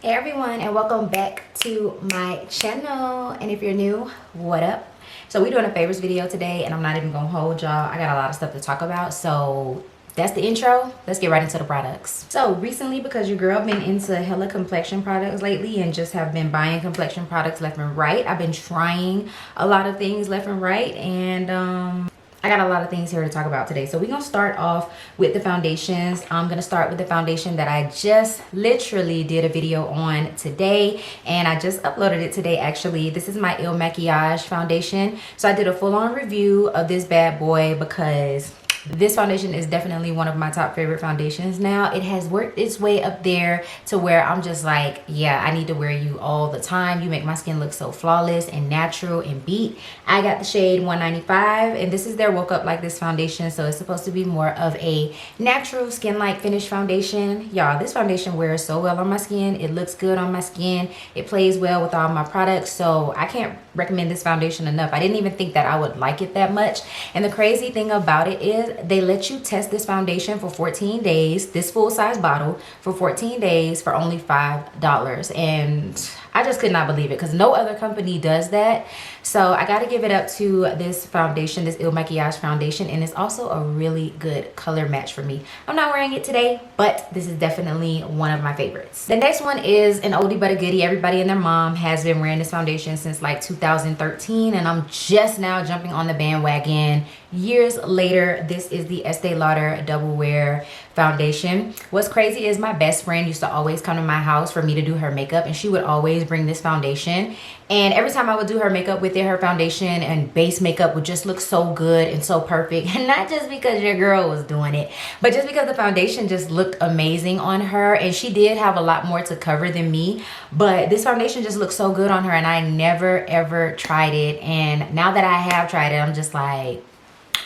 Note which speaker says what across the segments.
Speaker 1: Hey everyone, and welcome back to my channel. And if you're new, what up? So we're doing a favorites video today, and I'm not even gonna hold y'all. I got a lot of stuff to talk about, so that's the intro. Let's get right into the products. So recently, because your girl been into hella complexion products lately and just have been buying complexion products left and right, I've been trying a lot of things left and right, and I got a lot of things here to talk about today. So we're gonna start off with the foundations. I'm gonna start with the foundation that I just literally did a video on today, and I just uploaded it today actually. This is my Makiage foundation. So I did a full-on review of this bad boy because this foundation is definitely one of my top favorite foundations now. It has worked its way up there to where I'm just like, yeah, I need to wear you all the time. You make my skin look so flawless and natural and beat. I got the shade 195, and this is their Woke Up Like This foundation. So it's supposed to be more of a natural skin-like finish foundation. Y'all, this foundation wears so well on my skin. It looks good on my skin. It plays well with all my products. So I can't recommend this foundation enough. I didn't even think that I would like it that much. And the crazy thing about it is they let you test this foundation for 14 days, this full-size bottle for 14 days for only $5. And I just could not believe it because no other company does that. So I got to give it up to this foundation, this Makiage foundation, and it's also a really good color match for me. I'm not wearing it today, but this is definitely one of my favorites. The next one is an oldie but a goodie. Everybody and their mom has been wearing this foundation since like 2013, and I'm just now jumping on the bandwagon years later. This is the Estee Lauder Double Wear foundation. What's crazy is my best friend used to always come to my house for me to do her makeup, and she would always bring this foundation, and every time I would do her makeup with it, her foundation and base makeup would just look so good and so perfect. And not just because your girl was doing it, but just because the foundation just looked amazing on her. And she did have a lot more to cover than me, but this foundation just looked so good on her, and I never ever tried it. And now that I have tried it, I'm just like,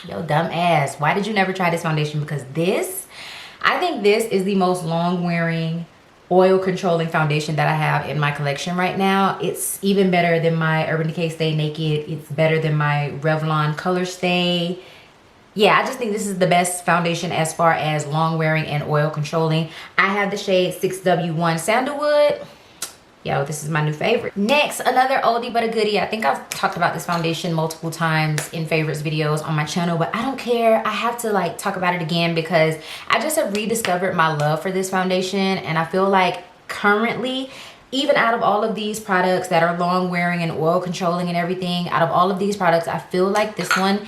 Speaker 1: yo, dumb ass, why did you never try this foundation? Because I think this is the most long wearing oil controlling foundation that I have in my collection right now. It's even better than my Urban Decay Stay Naked. It's better than my Revlon Color Stay. Yeah, I just think this is the best foundation as far as long wearing and oil controlling. I have the shade 6W1 Sandalwood. Yo, this is my new favorite. Next, another oldie but a goodie. I think I've talked about this foundation multiple times in favorites videos on my channel, but I don't care. I have to like talk about it again because I just have rediscovered my love for this foundation, and I feel like currently, even out of all of these products that are long wearing and oil controlling and everything, out of all of these products, I feel like this one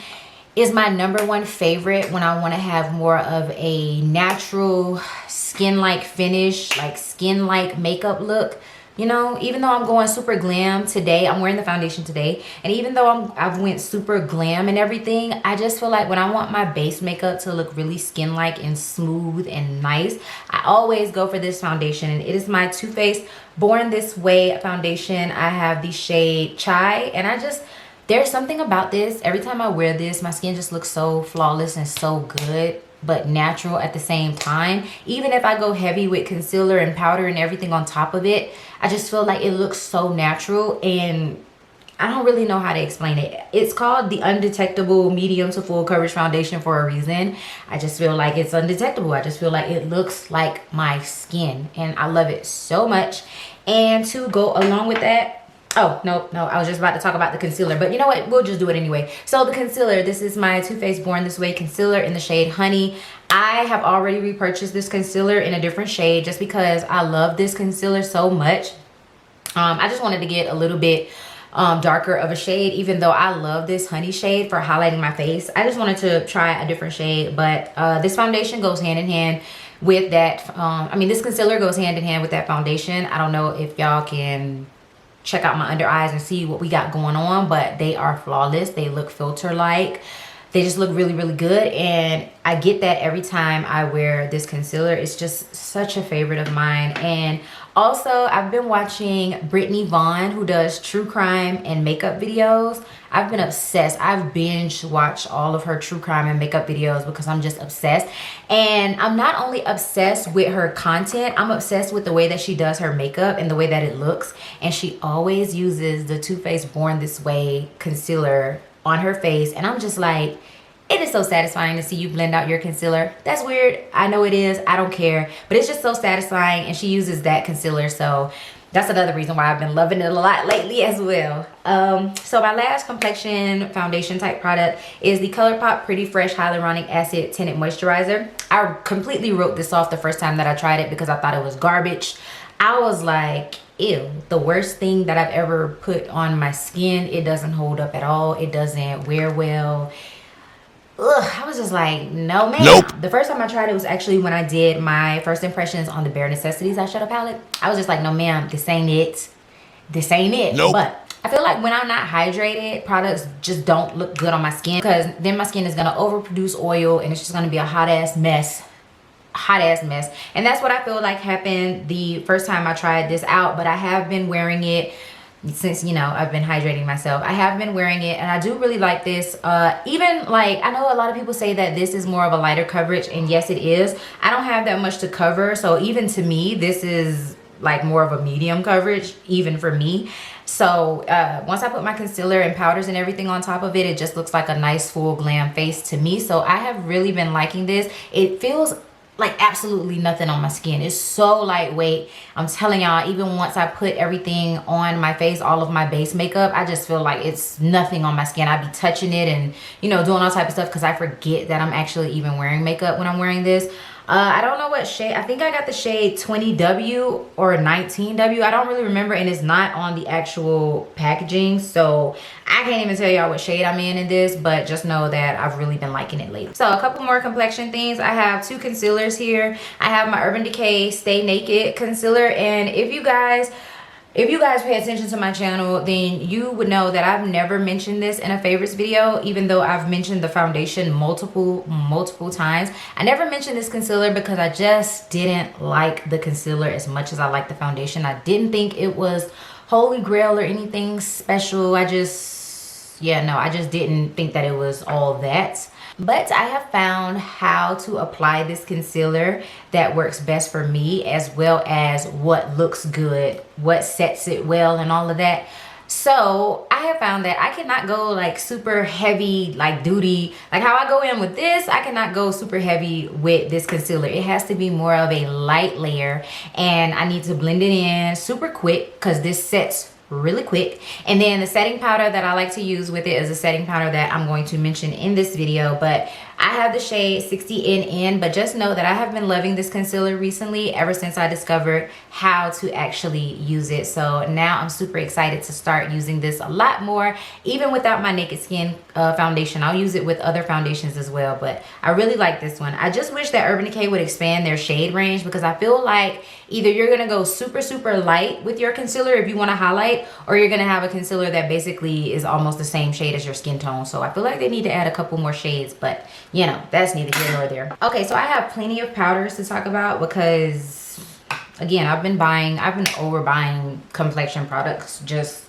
Speaker 1: is my #1 favorite when I want to have more of a natural skin-like finish, like skin-like makeup look. You know, even though I'm going super glam today, I'm wearing the foundation today, and even though I've went super glam and everything, I just feel like when I want my base makeup to look really skin-like and smooth and nice, I always go for this foundation. And it is my Too Faced Born This Way foundation. I have the shade Chai, and there's something about this. Every time I wear this, my skin just looks so flawless and so good, but natural at the same time. Even if I go heavy with concealer and powder and everything on top of it, I just feel like it looks so natural, and I don't really know how to explain it. It's called the Undetectable Medium to Full Coverage Foundation for a reason. I just feel like it's undetectable. I just feel like it looks like my skin, and I love it so much. And to go along with that, oh, no, I was just about to talk about the concealer, but you know what? We'll just do it anyway. So the concealer, this is my Too Faced Born This Way concealer in the shade Honey. I have already repurchased this concealer in a different shade just because I love this concealer so much. I just wanted to get a little bit darker of a shade, even though I love this Honey shade for highlighting my face. I just wanted to try a different shade, but this foundation goes hand in hand with that. This concealer goes hand in hand with that foundation. I don't know if y'all can check out my under eyes and see what we got going on, but they are flawless. They look filter like. They just look really, really good, and I get that every time I wear this concealer. It's just such a favorite of mine. And also, I've been watching Brittany Vaughn, who does true crime and makeup videos. I've been obsessed. I've binge watched all of her true crime and makeup videos because I'm just obsessed. And I'm not only obsessed with her content, I'm obsessed with the way that she does her makeup and the way that it looks. And she always uses the Too Faced Born This Way concealer on her face, and I'm just like, It is so satisfying to see you blend out your concealer. That's weird. I know it is. I don't care. But it's just so satisfying, and she uses that concealer, so that's another reason why I've been loving it a lot lately as well. So my last complexion foundation type product is the Colourpop Pretty Fresh Hyaluronic Acid Tinted Moisturizer. I completely wrote this off the first time that I tried it because I thought it was garbage. I was like, ew, the worst thing that I've ever put on my skin. It doesn't hold up at all. It doesn't wear well. Ugh, I was just like, no, man. Nope. The first time I tried it was actually when I did my first impressions on the Bare Necessities eyeshadow palette. I was just like, no, ma'am, this ain't it. This ain't it. Nope. But I feel like when I'm not hydrated, products just don't look good on my skin, because then my skin is going to overproduce oil and it's just going to be a hot ass mess. And that's what I feel like happened the first time I tried this out. But I have been wearing it since, you know, I've been hydrating myself. I have been wearing it, and I do really like this. Even like, I know a lot of people say that this is more of a lighter coverage, and yes, it is. I don't have that much to cover, so even to me, this is like more of a medium coverage, even for me. So once I put my concealer and powders and everything on top of it, it just looks like a nice full glam face to me. So I have really been liking this. It feels like absolutely nothing on my skin. It's so lightweight. I'm telling y'all, even once I put everything on my face, all of my base makeup, I just feel like it's nothing on my skin. I be touching it and, you know, doing all type of stuff because I forget that I'm actually even wearing makeup when I'm wearing this. I don't know what shade. I think I got the shade 20W or 19W. I don't really remember, and it's not on the actual packaging, so I can't even tell y'all what shade I'm in this, but just know that I've really been liking it lately. So a couple more complexion things. I have two concealers here. I have my Urban Decay Stay Naked concealer, and if you guys pay attention to my channel, then you would know that I've never mentioned this in a favorites video, even though I've mentioned the foundation multiple times. I never mentioned this concealer because I just didn't like the concealer as much as I like the foundation. I didn't think it was holy grail or anything special. I just didn't think that it was all that. But I have found how to apply this concealer that works best for me, as well as what looks good, what sets it well, and all of that. So I have found that I cannot go like super heavy, like duty, like how I go in with this. I cannot go super heavy with this concealer. It has to be more of a light layer, and I need to blend it in super quick because this sets really quick. And then the setting powder that I like to use with it is a setting powder that I'm going to mention in this video, but I have the shade 60NN. But just know that I have been loving this concealer recently, ever since I discovered how to actually use it. So now I'm super excited to start using this a lot more, even without my Naked Skin foundation. I'll use it with other foundations as well, but I really like this one. I just wish that Urban Decay would expand their shade range, because I feel like either you're gonna go super light with your concealer if you want to highlight, or you're gonna have a concealer that basically is almost the same shade as your skin tone. So I feel like they need to add a couple more shades, but you know, that's neither here nor there. Okay, so I have plenty of powders to talk about because, again, I've been overbuying complexion products. Just,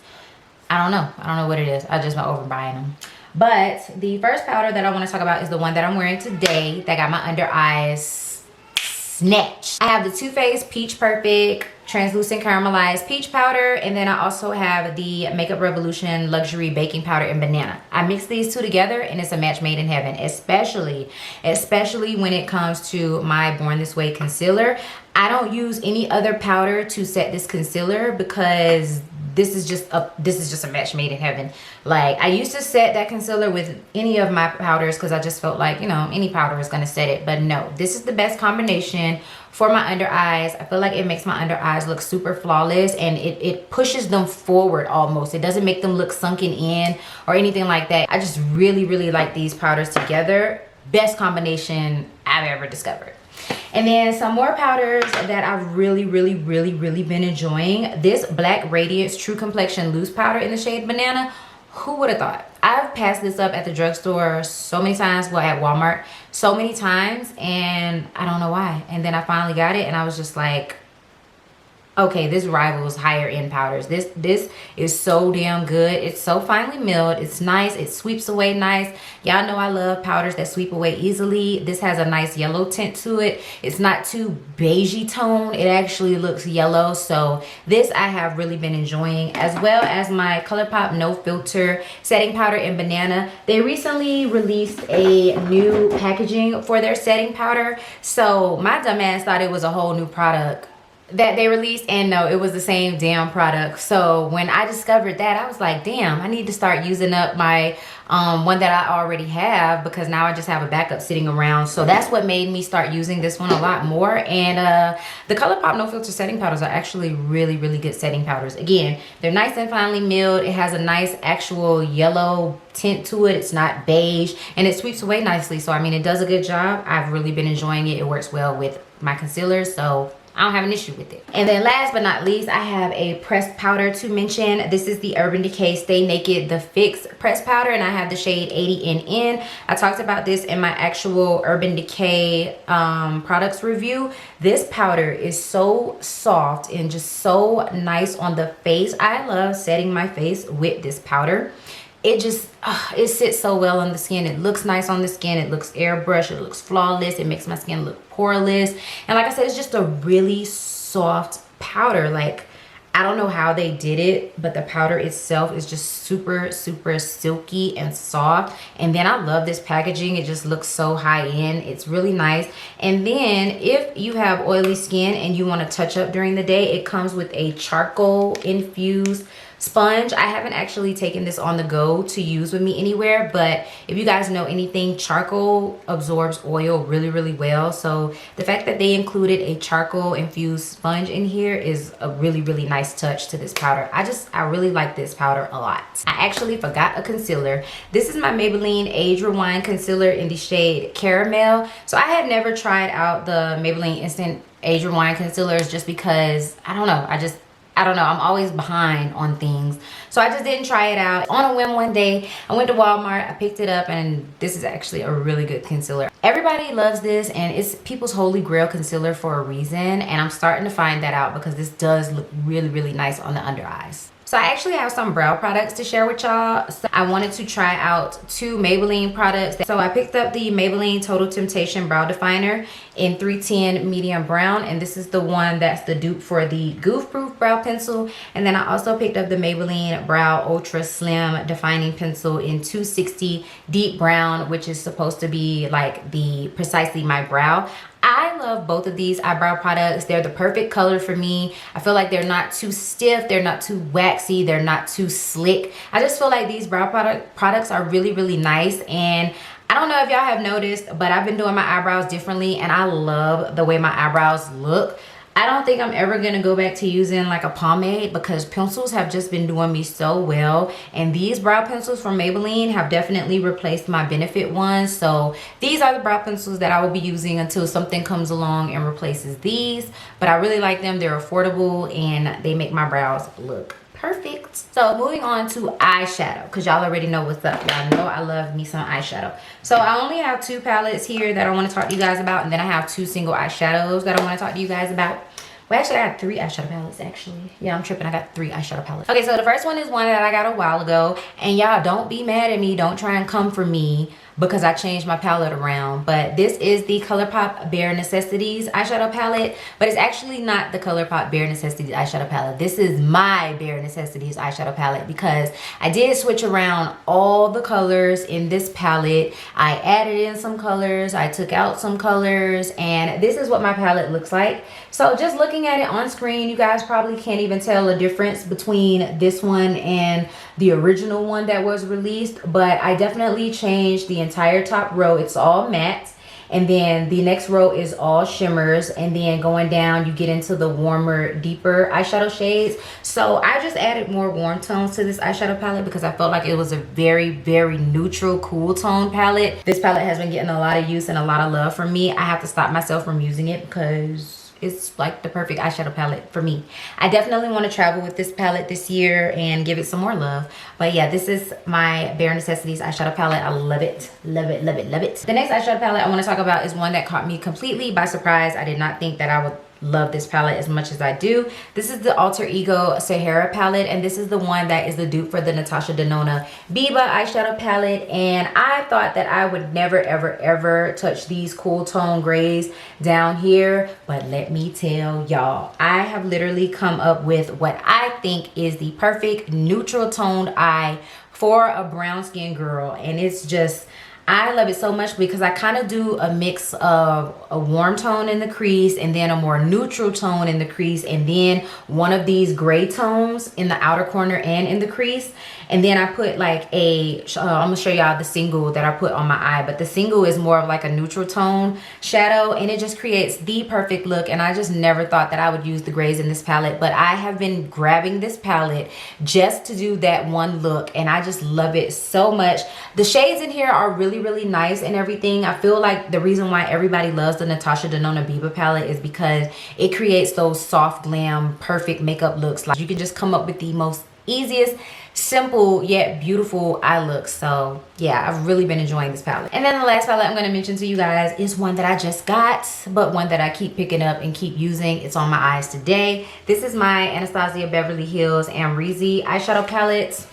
Speaker 1: I don't know what it is. I've just been overbuying them. But the first powder that I want to talk about is the one that I'm wearing today that got my under eyes snatched. I have the Too Faced Peach Perfect Translucent Caramelized Peach Powder, and then I also have the Makeup Revolution Luxury Baking Powder in Banana. I mix these two together and it's a match made in heaven, especially when it comes to my Born This Way concealer. I don't use any other powder to set this concealer because this is just a match made in heaven. Like, I used to set that concealer with any of my powders because I just felt like, you know, any powder is gonna set it. But no, this is the best combination for my under eyes. I feel like it makes my under eyes look super flawless, and it pushes them forward almost. It doesn't make them look sunken in or anything like that. I just really like these powders together. Best combination I've ever discovered. And then some more powders that I've really been enjoying. This Black Radiance True Complexion Loose Powder in the shade Banana. Who would have thought? I've passed this up at the drugstore so many times, well, at Walmart so many times, and I don't know why. And then I finally got it, and I was just like, okay, this rivals higher end powders. This is so damn good. It's so finely milled. It's nice. It sweeps away nice. Y'all know I love powders that sweep away easily. This has a nice yellow tint to it. It's not too beigey tone. It actually looks yellow. So this I have really been enjoying, as well as my Colourpop No Filter setting powder in banana. They recently released a new packaging for their setting powder. So my dumbass thought it was a whole new product that they released, and no, it was the same damn product. So when I discovered that, I was like, damn, I need to start using up my one that I already have, because now I just have a backup sitting around. So that's what made me start using this one a lot more. And the Colourpop No Filter setting powders are actually really good setting powders. Again, they're nice and finely milled. It has a nice actual yellow tint to it. It's not beige, and it sweeps away nicely. So I mean, it does a good job. I've really been enjoying it. It works well with my concealer, so I don't have an issue with it. And then last but not least, I have a pressed powder to mention. This is the Urban Decay Stay Naked The Fix pressed powder, and I have the shade 80NN. I talked about this in my actual Urban Decay products review. This powder is so soft and just so nice on the face. I love setting my face with this powder. It just, it sits so well on the skin. It looks nice on the skin. It looks airbrushed. It looks flawless. It makes my skin look poreless. And like I said, it's just a really soft powder. Like, I don't know how they did it, but the powder itself is just super silky and soft. And then I love this packaging. It just looks so high end. It's really nice. And then if you have oily skin and you want to touch up during the day, it comes with a charcoal infused sponge. I haven't actually taken this on the go to use with me anywhere, but if you guys know anything, charcoal absorbs oil really well. So the fact that they included a charcoal infused sponge in here is a really nice touch to this powder. I really like this powder a lot. I actually forgot a concealer. This is my Maybelline Age Rewind concealer in the shade Caramel. So I had never tried out the Maybelline Instant Age Rewind concealers just because, I don't know, I'm always behind on things. So I just didn't try it out. On a whim one day, I went to Walmart, I picked it up, and this is actually a really good concealer. Everybody loves this, and it's people's holy grail concealer for a reason, and I'm starting to find that out because this does look really nice on the under eyes. So I actually have some brow products to share with y'all. So I wanted to try out 2 Maybelline products. So I picked up the Maybelline Total Temptation Brow Definer in 310 medium brown, and this is the one that's the dupe for the Goof Proof brow pencil. And then I also picked up the Maybelline Brow Ultra Slim defining pencil in 260 deep brown, which is supposed to be like the precisely my brow. I love both of these eyebrow products. They're the perfect color for me. I feel like they're not too stiff, they're not too waxy, they're not too slick. I just feel like these brow products are really nice. And I don't know if y'all have noticed, but I've been doing my eyebrows differently, and I love the way my eyebrows look. I don't think I'm ever gonna go back to using like a pomade, because pencils have just been doing me so well, and these brow pencils from Maybelline have definitely replaced my Benefit ones. So these are the brow pencils that I will be using until something comes along and replaces these. But I really like them. They're affordable and they make my brows look perfect. So moving on to eyeshadow, because y'all already know what's up. Y'all know I love me some eyeshadow. So I only have 2 palettes here that I want to talk to you guys about, and then I have 2 single eyeshadows that I want to talk to you guys about. Well, actually, I got 3 eyeshadow palettes, actually. Yeah, I'm tripping. I got 3 eyeshadow palettes. Okay, so the first one is one that I got a while ago. And y'all, don't be mad at me. Don't try and come for me because I changed my palette around. But this is the Colourpop Bare Necessities eyeshadow palette. But it's actually not the Colourpop Bare Necessities eyeshadow palette. This is my Bare Necessities eyeshadow palette, because I did switch around all the colors in this palette. I added in some colors. I took out some colors. And this is what my palette looks like. So just looking at it on screen, you guys probably can't even tell a difference between this one and the original one that was released. But I definitely changed the entire top row. It's all matte, and then the next row is all shimmers, and then going down you get into the warmer, deeper eyeshadow shades. So I just added more warm tones to this eyeshadow palette because I felt like it was a very neutral, cool tone palette. This palette has been getting a lot of use and a lot of love from me. I have to stop myself from using it because it's like the perfect eyeshadow palette for me. I definitely want to travel with this palette this year and give it some more love. But yeah, this is my Bare Necessities eyeshadow palette. I love it. Love it. The next eyeshadow palette I want to talk about is one that caught me completely by surprise. I did not think that I would love this palette as much as I do. This is the Alter Ego Sahara palette, and this is the one that is the dupe for the Natasha Denona Biba eyeshadow palette. And I thought that I would never ever ever touch these cool tone grays down here, but let me tell y'all, I have literally come up with what I think is the perfect neutral toned eye for a brown skinned girl. And it's just, I love it so much because I kind of do a mix of a warm tone in the crease and then a more neutral tone in the crease and then one of these gray tones in the outer corner and in the crease. And then I put like I'm gonna show y'all the single that I put on my eye, but the single is more of like a neutral tone shadow, and it just creates the perfect look. And I just never thought that I would use the grays in this palette, but I have been grabbing this palette just to do that one look, and I just love it so much. The shades in here are really nice and everything. I feel like the reason why everybody loves the Natasha Denona Biba palette is because it creates those soft glam perfect makeup looks. Like you can just come up with the most easiest, simple yet beautiful eye look. So yeah, I've really been enjoying this palette. And then the last palette I'm going to mention to you guys is one that I just got, but one that I keep picking up and keep using. It's on my eyes today. This is my Anastasia Beverly Hills Amrezy eyeshadow palette.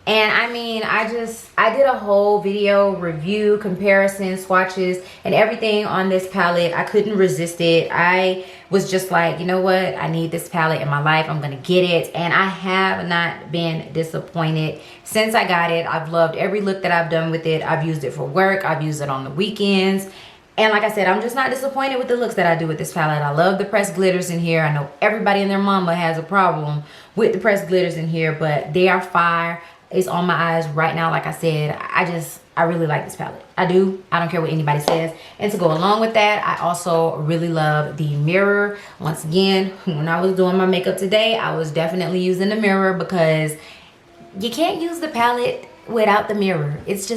Speaker 1: And I mean, I did a whole video review, comparison, swatches, and everything on this palette. I couldn't resist it. I was just like, you know what? I need this palette in my life. I'm gonna get it. And I have not been disappointed since I got it. I've loved every look that I've done with it. I've used it for work. I've used it on the weekends. And like I said, I'm just not disappointed with the looks that I do with this palette. I love the pressed glitters in here. I know everybody and their mama has a problem with the pressed glitters in here, but they are fire. It's on my eyes right now. Like I said, I really like this palette. I do. I don't care what anybody says. And to go along with that, I also really love the mirror. Once again, when I was doing my makeup today, I was definitely using the mirror because you can't use the palette without the mirror. It's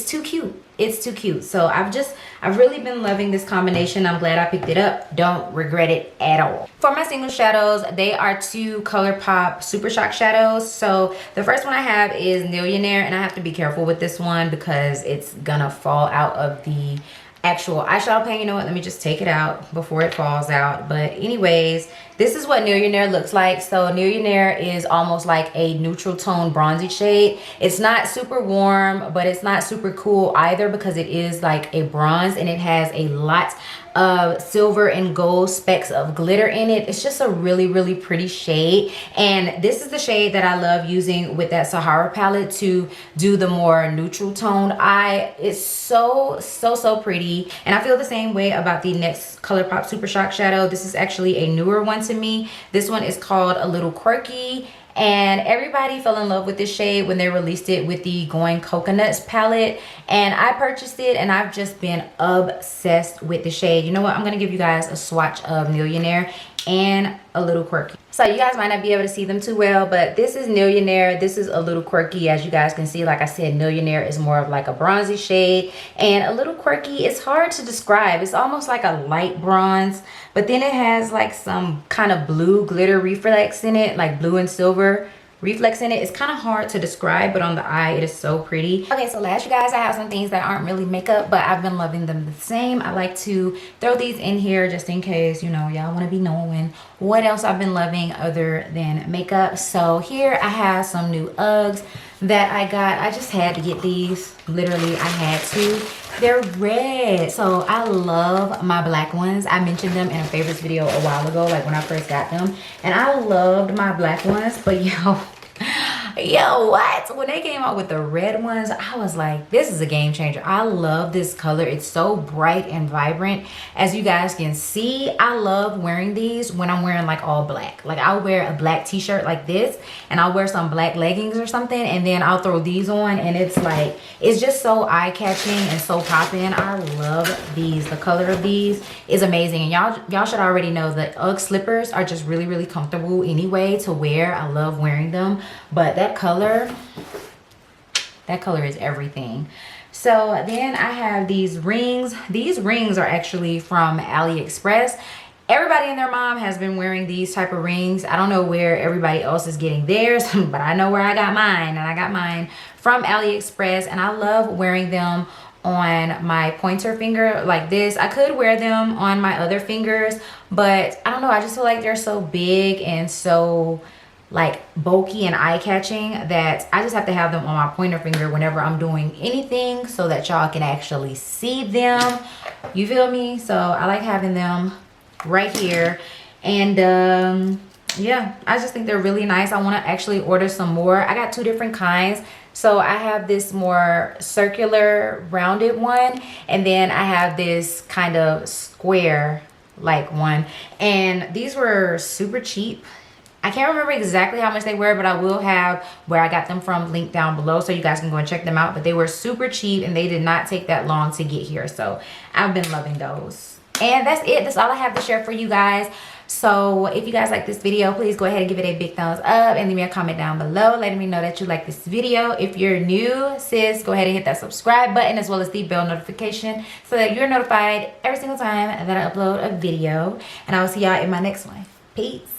Speaker 1: too cute. It's too cute. So I've really been loving this combination. I'm glad I picked it up. Don't regret it at all. For my single shadows, they are two Colourpop Super Shock shadows. So the first one I have is Millionaire, and I have to be careful with this one because it's gonna fall out of the actual eyeshadow pan. You know what, let me just take it out before it falls out. But anyways, this is what Millionaire looks like. So Millionaire is almost like a neutral tone bronzy shade. It's not super warm, but it's not super cool either because it is like a bronze and it has a lot of silver and gold specks of glitter in it. It's just a really pretty shade, and this is the shade that I love using with that Sahara palette to do the more neutral toned eye. It's so pretty, and I feel the same way about the next Colourpop Super Shock shadow. This is actually a newer one to me. This one is called A Little Quirky, and everybody fell in love with this shade when they released it with the Going Coconuts palette, and I purchased it and I've just been obsessed with the shade. You know what, I'm gonna give you guys a swatch of Millionaire and A Little Quirky. So you guys might not be able to see them too well, but this is Millionaire, this is A Little Quirky. As you guys can see, like I said, Millionaire is more of like a bronzy shade, and A Little Quirky is hard to describe. It's almost like a light bronze, but then it has like some kind of blue glitter reflex in it, like blue and silver reflex in it. It's kind of hard to describe, but on the eye it is so pretty. Okay, so last, you guys, I have some things that aren't really makeup, but I've been loving them the same. I like to throw these in here just in case, you know, y'all want to be knowing what else I've been loving other than makeup. So here I have some new Uggs that I got. I just had to get these. Literally, I had to. They're red. So I love my black ones. I mentioned them in a favorites video a while ago, like when I first got them, and I loved my black ones. But yo, what? When they came out with the red ones, I was like, this is a game changer. I love this color. It's so bright and vibrant. As you guys can see, I love wearing these when I'm wearing like all black. Like I'll wear a black t-shirt like this, and I'll wear some black leggings or something, and then I'll throw these on, and it's like, it's just so eye-catching and so popping. I love these. The color of these is amazing, and y'all should already know that Ugg slippers are just really comfortable anyway to wear. I love wearing them, but that color is everything. So then I have these rings. These rings are actually from AliExpress. Everybody and their mom has been wearing these type of rings. I don't know where everybody else is getting theirs, but I know where I got mine, and I got mine from AliExpress, and I love wearing them on my pointer finger like this. I could wear them on my other fingers, but I don't know, I just feel like they're so big and so like bulky and eye-catching that I just have to have them on my pointer finger whenever I'm doing anything so that y'all can actually see them. You feel me? So I like having them right here. And yeah, I just think they're really nice. I want to actually order some more. I got 2 different kinds. So I have this more circular rounded one, and then I have this kind of square like one, and these were super cheap. I can't remember exactly how much they were, but I will have where I got them from linked down below so you guys can go and check them out. But they were super cheap and they did not take that long to get here. So I've been loving those. And that's it. That's all I have to share for you guys. So if you guys like this video, please go ahead and give it a big thumbs up and leave me a comment down below letting me know that you like this video. If you're new, sis, go ahead and hit that subscribe button as well as the bell notification so that you're notified every single time that I upload a video. And I will see y'all in my next one. Peace.